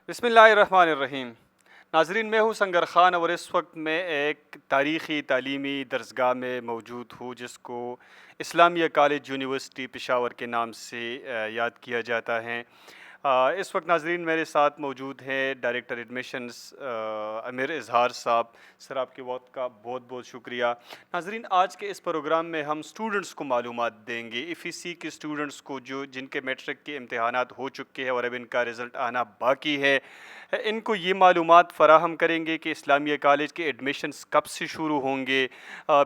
بسم اللہ الرحمن الرحیم۔ ناظرین، میں ہوں سنگر خان اور اس وقت میں ایک تاریخی تعلیمی درسگاہ میں موجود ہوں جس کو اسلامیہ کالج یونیورسٹی پشاور کے نام سے یاد کیا جاتا ہے۔ اس وقت ناظرین میرے ساتھ موجود ہیں ڈائریکٹر ایڈمیشنز امیر اظہار صاحب۔ سر، آپ کے وقت کا بہت بہت شکریہ۔ ناظرین، آج کے اس پروگرام میں ہم اسٹوڈنٹس کو معلومات دیں گے، ایف ای سی کے اسٹوڈنٹس کو جن کے میٹرک کے امتحانات ہو چکے ہیں اور اب ان کا رزلٹ آنا باقی ہے، ان کو یہ معلومات فراہم کریں گے کہ اسلامیہ کالج کے ایڈمیشنز کب سے شروع ہوں گے،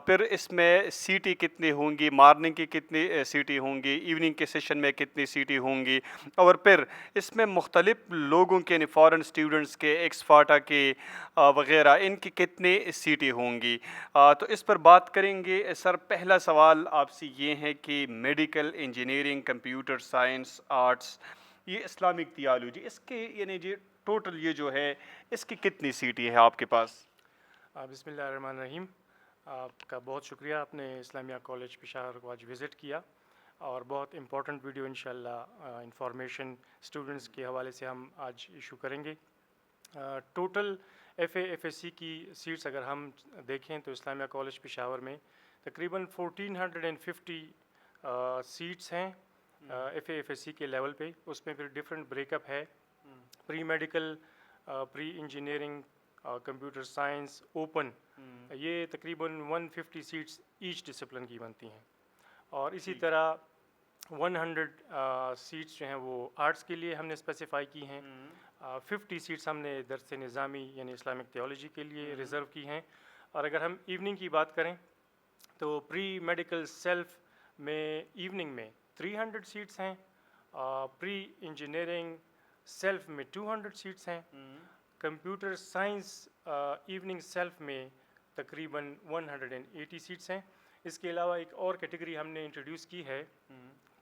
پھر اس میں سیٹیں کتنے ہوں گی، مارننگ کی کتنی سیٹیں ہوں گی، ایوننگ کے سیشن میں کتنی سیٹیں ہوں گی، اور پھر اس میں مختلف لوگوں کے یعنی فارن اسٹوڈنٹس کے، ایکس فاٹا کے وغیرہ، ان کی کتنے سیٹیں ہوں گی، تو اس پر بات کریں گے۔ سر، پہلا سوال آپ سے یہ ہے کہ medical, engineering, computer science, arts, یہ اسلامک تھیالوجی، اس کے یعنی جی ٹوٹل یہ جو ہے اس کی کتنی سیٹیں ہیں آپ کے پاس؟ بسم اللہ الرحمن الرحیم۔ آپ کا بہت شکریہ، آپ نے اسلامیہ کالج پشاور کو آج وزٹ کیا، اور بہت امپورٹنٹ ویڈیو انشاءاللہ انفارمیشن اسٹوڈنٹس کے حوالے سے ہم آج ایشو کریں گے۔ ٹوٹل ایف ایس سی کی سیٹس اگر ہم دیکھیں تو اسلامیہ کالج پشاور میں تقریباً 1450 سیٹس ہیں ایف ایس سی کے لیول پہ۔ اس میں پھر ڈفرینٹ بریک اپ ہے، pre medical, pre engineering, computer science, open, یہ تقریباً 150 سیٹس ایچ ڈسپلن کی بنتی ہیں، اور اسی طرح 100 سیٹس جو ہیں وہ آرٹس کے لیے ہم نے اسپیسیفائی کی ہیں، 50 سیٹس ہم نے درس نظامی یعنی اسلامک تھیولوجی کے لیے ریزرو کی ہیں، اور اگر ہم ایوننگ کی بات کریں تو پری میڈیکل سیلف میں ایوننگ میں 300 سیٹس ہیں، پری انجینئرنگ سیلف میں 200 سیٹس ہیں، کمپیوٹر سائنس ایوننگ سیلف میں تقریباً 180 سیٹس ہیں۔ اس کے علاوہ ایک اور کیٹیگری ہم نے انٹروڈیوس کی ہے،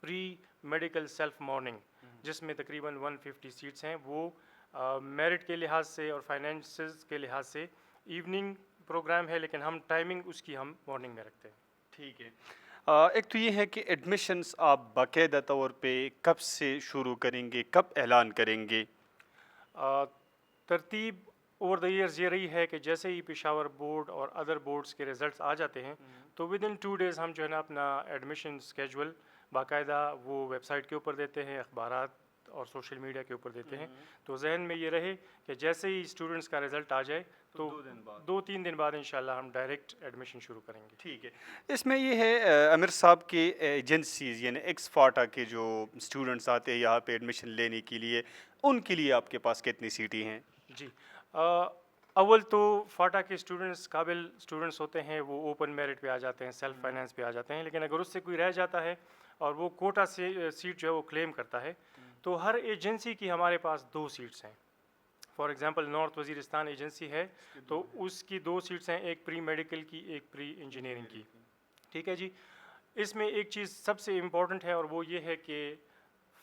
پری میڈیکل سیلف مارننگ، جس میں تقریباً 150 سیٹس ہیں۔ وہ میرٹ کے لحاظ سے اور فائنینسز کے لحاظ سے ایوننگ پروگرام ہے، لیکن ہم ٹائمنگ اس کی ہم مارننگ میں رکھتے ہیں۔ ٹھیک ہے۔ ایک تو یہ ہے کہ ایڈمیشنز آپ باقاعدہ طور پہ کب سے شروع کریں گے، کب اعلان کریں گے؟ ترتیب اوور دا ایئرز یہ رہی ہے کہ جیسے ہی پشاور بورڈ اور ادر بورڈز کے ریزلٹس آ جاتے ہیں تو ود ان 2 days ہم جو ہے نا اپنا ایڈمیشن اسکیجول باقاعدہ وہ ویب سائٹ کے اوپر دیتے ہیں، اخبارات اور سوشل میڈیا کے اوپر دیتے ہیں، تو ذہن میں یہ رہے کہ جیسے ہی اسٹوڈنٹس کا رزلٹ آ جائے تو 2-3 دن بعد انشاءاللہ ہم ڈائریکٹ ایڈمیشن شروع کریں گے۔ ٹھیک ہے۔ اس میں یہ ہے امیر صاحب کی ایجنسیز یعنی ایکس فاٹا کے جو اسٹوڈنٹس آتے ہیں یہاں پہ ایڈمیشن لینے کے لیے، ان کے لیے آپ کے پاس کتنی سیٹیں ہیں؟ جی، اول تو فاٹا کے اسٹوڈنٹس قابل اسٹوڈنٹس ہوتے ہیں، وہ اوپن میرٹ پہ آ جاتے ہیں، سیلف فائنینس پہ آ جاتے ہیں، لیکن اگر اس سے کوئی رہ جاتا ہے اور وہ کوٹا سے سیٹ جو ہے وہ کلیم کرتا ہے تو ہر ایجنسی کی ہمارے پاس 2 سیٹس ہیں۔ For example north Waziristan agency ہے تو اس کی 2 سیٹس ہیں، ایک پری میڈیکل کی، ایک پری انجینئرنگ کی۔ ٹھیک ہے جی۔ اس میں ایک چیز سب سے امپورٹنٹ ہے اور وہ یہ ہے کہ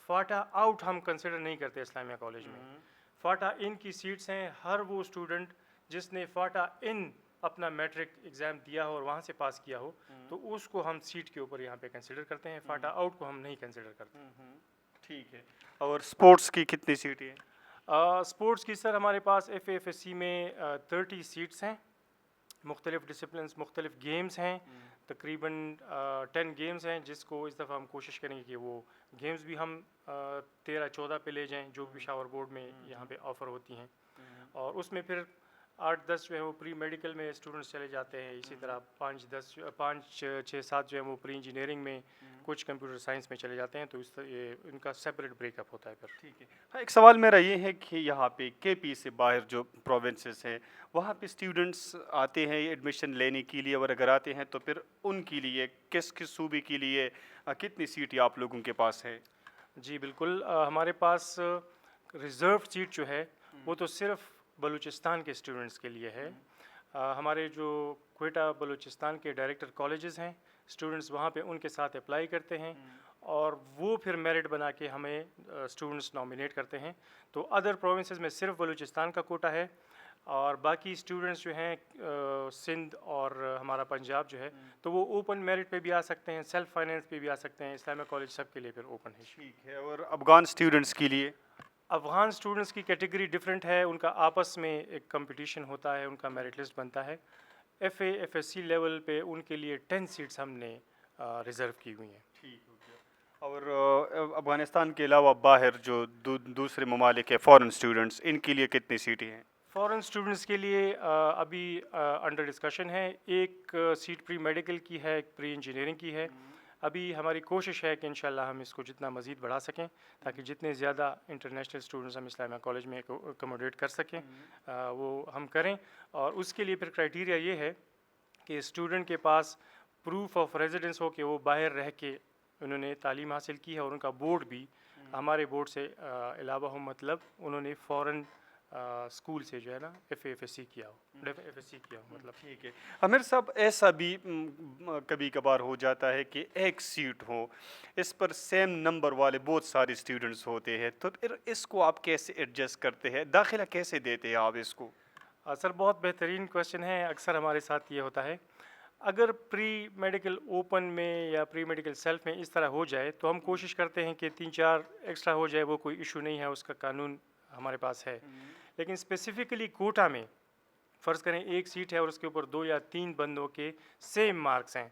فاٹا آؤٹ ہم کنسیڈر نہیں کرتے اسلامیہ کالج میں، فاٹا ان کی سیٹس ہیں۔ ہر وہ اسٹوڈنٹ جس نے فاٹا ان اپنا میٹرک ایگزام دیا ہو اور وہاں سے پاس کیا ہو تو اس کو ہم سیٹ کے اوپر یہاں پہ کنسیڈر کرتے ہیں، فاٹا آؤٹ کو ہم نہیں کنسیڈر کرتے۔ ٹھیک ہے۔ اور اسپورٹس کی کتنی سیٹیں ہیں؟ اسپورٹس کی سر ہمارے پاس ایف ایس سی میں 30 سیٹس ہیں، مختلف ڈسپلنس، مختلف گیمز ہیں، تقریباً 10 گیمز ہیں، جس کو اس دفعہ ہم کوشش کریں گے کہ وہ گیمز بھی ہم 13-14 پہ لے جائیں جو پشاور بورڈ میں یہاں پہ آفر ہوتی ہیں، اور اس میں پھر 8-10 جو ہے وہ پری میڈیکل میں اسٹوڈنٹس چلے جاتے ہیں، اسی طرح 5-6-7 جو ہے وہ پری انجینئرنگ میں، کچھ کمپیوٹر سائنس میں چلے جاتے ہیں، تو اس طرح ان کا سیپریٹ بریک اپ ہوتا ہے پھر۔ ٹھیک ہے۔ ہاں، ایک سوال میرا یہ ہے کہ یہاں پہ کے پی سے باہر جو پروونسز ہیں وہاں پہ اسٹوڈنٹس آتے ہیں ایڈمیشن لینے کے لیے، اور اگر آتے ہیں تو پھر ان کے لیے کس کس صوبے کے لیے کتنی سیٹیں آپ لوگوں کے پاس ہے؟ جی بالکل، ہمارے پاس ریزروڈ سیٹ جو ہے وہ تو صرف بلوچستان کے اسٹوڈنٹس کے لیے ہے۔ ہمارے جو کوئٹہ بلوچستان کے ڈائریکٹر کالجز ہیں، اسٹوڈنٹس وہاں پہ ان کے ساتھ اپلائی کرتے ہیں اور وہ پھر میرٹ بنا کے ہمیں اسٹوڈنٹس نامینیٹ کرتے ہیں، تو ادر پروونسز میں صرف بلوچستان کا کوٹا ہے، اور باقی اسٹوڈنٹس جو ہیں سندھ اور ہمارا پنجاب جو ہے تو وہ اوپن میرٹ پہ بھی آ سکتے ہیں، سیلف فائنینس پہ بھی آ سکتے ہیں، اسلامیہ کالج سب کے لیے پھر اوپن ہے۔ ٹھیک ہے۔ اور افغان اسٹوڈنٹس کے لیے؟ افغان اسٹوڈنٹس کی کیٹیگری ڈفرینٹ ہے، ان کا آپس میں ایک کمپٹیشن ہوتا ہے، ان کا میرٹ لسٹ بنتا ہے. ایف ایس سی لیول پہ ان کے لیے 10 سیٹس ہم نے ریزرو کی ہوئی ہیں. ٹھیک ہو گیا. اور افغانستان کے علاوہ باہر جو دوسرے ممالک ہیں، فورن اسٹوڈنٹس، ان کے لیے کتنی سیٹیں ہیں؟ فورن اسٹوڈنٹس کے لیے ابھی انڈر ڈسکشن ہے. ایک سیٹ پری میڈیکل کی ہے، ایک پری انجینئرنگ کی ہے. ابھی ہماری کوشش ہے کہ انشاءاللہ ہم اس کو جتنا مزید بڑھا سکیں تاکہ جتنے زیادہ انٹرنیشنل اسٹوڈنٹس ہم اسلامیہ کالج میں اکوموڈیٹ کر سکیں وہ ہم کریں. اور اس کے لیے پھر کرائٹیریا یہ ہے کہ اسٹوڈنٹ کے پاس پروف آف ریزیڈنس ہو کہ وہ باہر رہ کے انہوں نے تعلیم حاصل کی ہے، اور ان کا بورڈ بھی ہمارے بورڈ سے علاوہ ہو، مطلب انہوں نے فورن اسکول سے جو ہے نا ایف ایس سی کیا ہو مطلب. ٹھیک ہے. عامر صاحب، ایسا بھی کبھی کبھار ہو جاتا ہے کہ ایک سیٹ ہو، اس پر سیم نمبر والے بہت سارے اسٹوڈنٹس ہوتے ہیں، تو پھر اس کو آپ کیسے ایڈجسٹ کرتے ہیں؟ داخلہ کیسے دیتے ہیں آپ اس کو؟ سر بہت بہترین کویشچن ہے. اکثر ہمارے ساتھ یہ ہوتا ہے، اگر پری میڈیکل اوپن میں یا پری میڈیکل سیلف میں اس طرح ہو جائے تو ہم کوشش کرتے ہیں کہ 3-4 ایکسٹرا ہو جائے، وہ کوئی ایشو نہیں ہے، اس کا قانون ہمارے پاس ہے. لیکن اسپیسیفکلی کوٹا میں فرض کریں ایک سیٹ ہے اور اس کے اوپر 2 یا 3 بندوں کے سیم مارکس ہیں،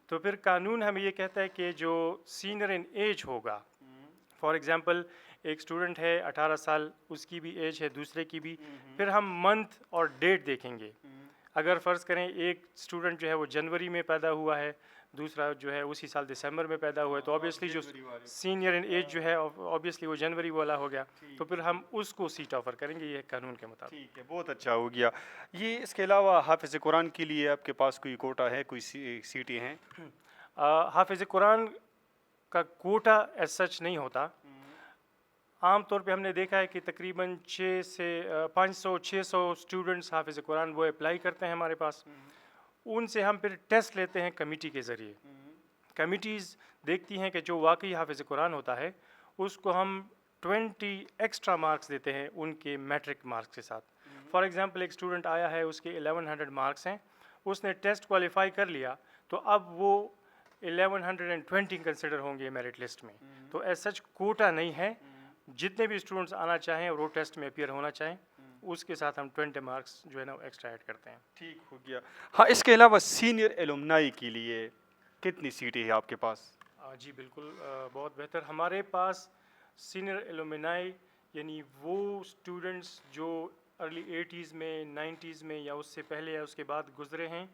تو پھر قانون ہمیں یہ کہتا ہے کہ جو سینئر ان ایج ہوگا، فار ایگزامپل ایک اسٹوڈنٹ ہے 18 سال، اس کی بھی ایج ہے، دوسرے کی بھی، پھر ہم منتھ اور ڈیٹ دیکھیں گے. اگر فرض کریں ایک اسٹوڈنٹ جو ہے وہ جنوری میں پیدا ہوا ہے، دوسرا جو ہے اسی سال دسمبر میں پیدا ہوا ہے، تو آبویسلی جو سینئر ان ایج جو ہے آبویسلی وہ جنوری والا ہو گیا، تو پھر ہم اس کو سیٹ آفر کریں گے یہ قانون کے مطابق. ٹھیک ہے، بہت اچھا ہو گیا. یہ اس کے علاوہ حافظ قرآن کے لیے آپ کے پاس کوئی کوٹا ہے، کوئی سیٹیں ہیں؟ حافظ قرآن کا کوٹا ایز سچ نہیں ہوتا. عام طور پہ ہم نے دیکھا ہے کہ تقریباً 500-600 اسٹوڈنٹس حافظ قرآن وہ اپلائی کرتے ہیں ہمارے پاس. ان سے ہم پھر ٹیسٹ لیتے ہیں کمیٹی کے ذریعے. کمیٹیز دیکھتی ہیں کہ جو واقعی حافظ قرآن ہوتا ہے اس کو ہم 20 ایکسٹرا مارکس دیتے ہیں ان کے میٹرک مارکس کے ساتھ. فار ایگزامپل ایک اسٹوڈنٹ آیا ہے، اس کے 1100 مارکس ہیں، اس نے ٹیسٹ کوالیفائی کر لیا، تو اب وہ 1120 کنسیڈر ہوں گے میرٹ لسٹ میں. تو ایز سچ کوٹا نہیں ہے، جتنے بھی اسٹوڈنٹس آنا چاہیں اور وہ ٹیسٹ میں اپیئر ہونا چاہیں اس کے ساتھ ہم 20 مارکس جو ہے نا ایکسٹرا ایڈ کرتے ہیں. ٹھیک ہو گیا. ہاں، اس کے علاوہ سینئر ایلومنائی کے لیے کتنی سیٹیں ہیں آپ کے پاس؟ جی بالکل، بہت بہتر. ہمارے پاس سینئر ایلومنائی یعنی وہ اسٹوڈنٹس جو ارلی 80s میں 90s میں یا اس سے پہلے یا اس کے بعد گزرے ہیں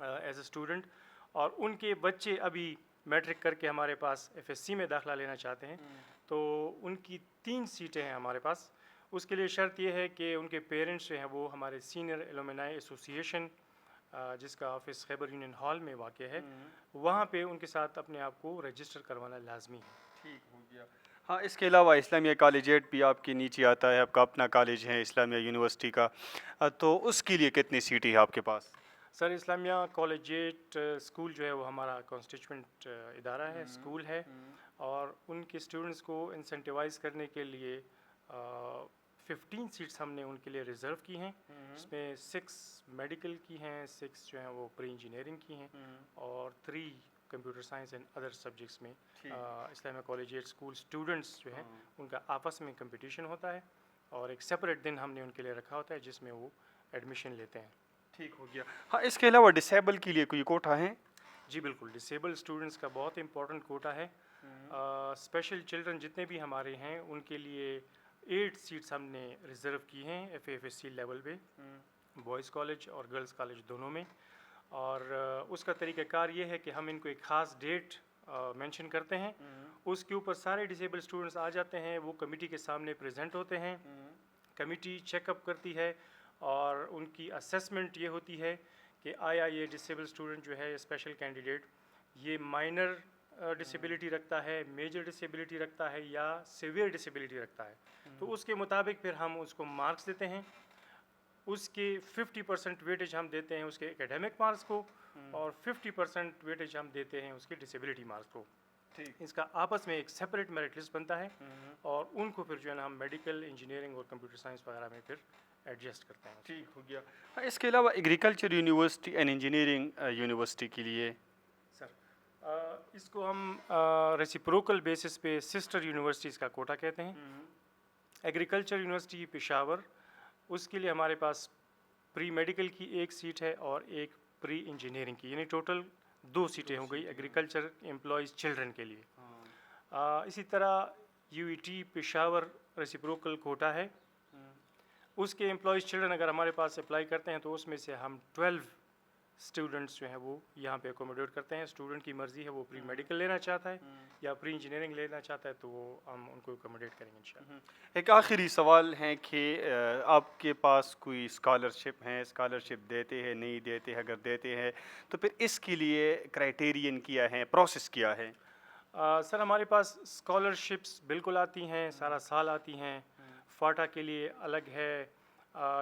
ایز اے اسٹوڈنٹ، اور ان کے بچے ابھی میٹرک کر کے ہمارے پاس ایف ایس سی میں داخلہ لینا چاہتے ہیں، تو ان کی 3 سیٹیں ہیں ہمارے پاس. اس کے لیے شرط یہ ہے کہ ان کے پیرنٹس جو ہیں وہ ہمارے سینئر ایلومنائی ایسوسیشن جس کا آفس خیبر یونین ہال میں واقع ہے، وہاں پہ ان کے ساتھ اپنے آپ کو رجسٹر کروانا لازمی ہے. ٹھیک ہو گیا. ہاں، اس کے علاوہ اسلامیہ کالجیٹ بھی آپ کے نیچے آتا ہے، آپ کا اپنا کالج ہے اسلامیہ یونیورسٹی کا، تو اس کے لیے کتنی سیٹیں ہیں آپ کے پاس؟ سر اسلامیہ کالجیٹ اسکول جو ہے وہ ہمارا کانسٹیچوئنٹ ادارہ ہے، اسکول ہے، اور ان کے اسٹوڈنٹس کو انسینٹیوائز کرنے کے لیے 15 سیٹس ہم نے ان کے لیے ریزرو کی ہیں، جس میں 6 میڈیکل کی ہیں، 6 جو ہیں وہ پری انجینئرنگ کی ہیں، اور 3 computer science and other subjects میں. اسلامیہ کالجیٹ اسکول اسٹوڈنٹس جو ہیں ان کا آپس میں کمپٹیشن ہوتا ہے، اور ایک سپریٹ دن ہم نے ان کے لیے رکھا ہوتا ہے جس میں وہ ایڈمیشن لیتے ہیں. ٹھیک ہو گیا. ہاں، اس کے علاوہ ڈسیبل کے لیے کوئی کوٹا ہے؟ جی بالکل، ڈسیبل اسٹوڈنٹس کا بہت امپورٹنٹ کوٹا ہے. اسپیشل چلڈرن جتنے بھی ہمارے ہیں ان کے لیے 8 سیٹس ہم نے ریزرو کی ہیں ایف ایس سی لیول پہ، بوائز کالج اور گرلز کالج دونوں میں. اور اس کا طریقہ کار یہ ہے کہ ہم ان کو ایک خاص ڈیٹ مینشن کرتے ہیں، اس کے اوپر سارے ڈسیبل اسٹوڈنٹس آ جاتے ہیں، وہ کمیٹی کے سامنے پریزنٹ ہوتے ہیں. کمیٹی چیک اپ کرتی ہے اور ان کی اسیسمنٹ یہ ہوتی ہے کہ آیا یہ ڈسیبل اسٹوڈنٹ جو ہے اسپیشل کینڈیڈیٹ یہ مائنر ڈسیبلٹی رکھتا ہے، میجر ڈسیبلٹی رکھتا ہے، یا سیویئر ڈسیبلٹی رکھتا ہے. تو اس کے مطابق پھر ہم اس کو مارکس دیتے ہیں. اس کے 50% ویٹیج ہم دیتے ہیں اس کے اکیڈیمک مارکس کو، اور 50% ویٹیج ہم دیتے ہیں اس کے ڈسیبلٹی مارکس کو. اس کا آپس میں ایک سپریٹ میرٹ لسٹ بنتا ہے، اور ان کو پھر جو ہے نا ہم میڈیکل انجینئرنگ اور کمپیوٹر سائنس وغیرہ میں پھر ایڈجسٹ کرتے ہیں. ٹھیک ہو گیا. اس کے علاوہ agriculture university and engineering university کے لیے؟ سر اس کو ہم ریسیپروکل بیسس پہ سسٹر یونیورسٹیز کا کوٹا کہتے ہیں. ایگریکلچر یونیورسٹی پشاور، اس کے لیے ہمارے پاس پری میڈیکل کی ایک سیٹ ہے اور ایک پری انجینئرنگ کی، یعنی ٹوٹل 2 سیٹیں ہو گئی ایگریکلچر امپلائیز چلڈرن کے لیے۔ اسی طرح U E T Peshawar reciprocal quota ہے، اس کے امپلائیز چلڈرن اگر ہمارے پاس اپلائی کرتے ہیں تو اس میں سے ہم 12 اسٹوڈنٹس جو ہیں وہ یہاں پہ اکوموڈیٹ کرتے ہیں۔ اسٹوڈنٹ کی مرضی ہے وہ پری میڈیکل لینا چاہتا ہے یا پری انجینئرنگ لینا چاہتا ہے تو وہ ہم ان کو اکوموڈیٹ کریں گے انشاءاللہ۔ ایک آخری سوال ہے کہ آپ کے پاس کوئی اسکالرشپ ہیں، اسکالرشپ دیتے ہیں نہیں دیتے ہیں، اگر دیتے ہیں تو پھر اس کے لیے کرائٹیرین کیا ہے، پروسیس کیا ہے؟ سر ہمارے پاس اسکالرشپس بالکل آتی ہیں، سارا سال آتی ہیں۔ فاٹا کے لیے الگ ہے،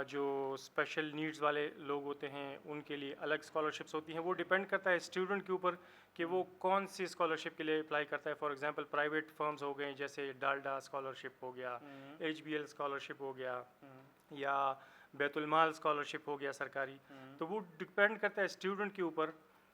جو اسپیشل نیڈز والے لوگ ہوتے ہیں ان کے لیے الگ اسکالرشپس ہوتی ہیں۔ وہ ڈپینڈ کرتا ہے اسٹوڈنٹ کے اوپر کہ وہ کون سی اسکالرشپ کے لیے اپلائی کرتا ہے۔ فار ایگزامپل پرائیویٹ فرمز ہو گئے جیسے ڈالڈا اسکالرشپ ہو گیا، ایچ بی ایل اسکالرشپ ہو گیا، یا بیت المال اسکالرشپ ہو گیا سرکاری۔ تو وہ ڈپینڈ کرتا ہے اسٹوڈنٹ کے اوپر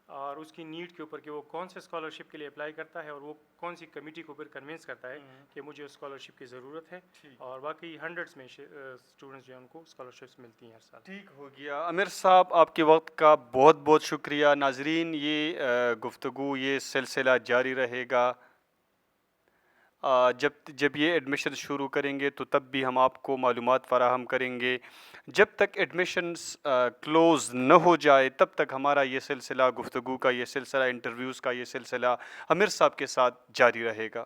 اور اس کی نیڈ کے اوپر کہ وہ کون سے اسکالرشپ کے لیے اپلائی کرتا ہے اور وہ کون سی کمیٹی کو پھر کنونس کرتا ہے کہ مجھے اسکالرشپ کی ضرورت ہے۔ اور باقی ہنڈریڈس میں اسٹوڈنٹس جو ہیں ان کو اسکالرشپس ملتی ہیں ہر سال۔ ٹھیک ہو گیا عامر صاحب، آپ کے وقت کا بہت بہت شکریہ۔ ناظرین، یہ گفتگو، یہ سلسلہ جاری رہے گا۔ جب یہ ایڈمیشن شروع کریں گے تو تب بھی ہم آپ کو معلومات فراہم کریں گے۔ جب تک ایڈمیشنز کلوز نہ ہو جائے تب تک ہمارا یہ سلسلہ گفتگو کا، یہ سلسلہ انٹرویوز کا، یہ سلسلہ عامر صاحب کے ساتھ جاری رہے گا۔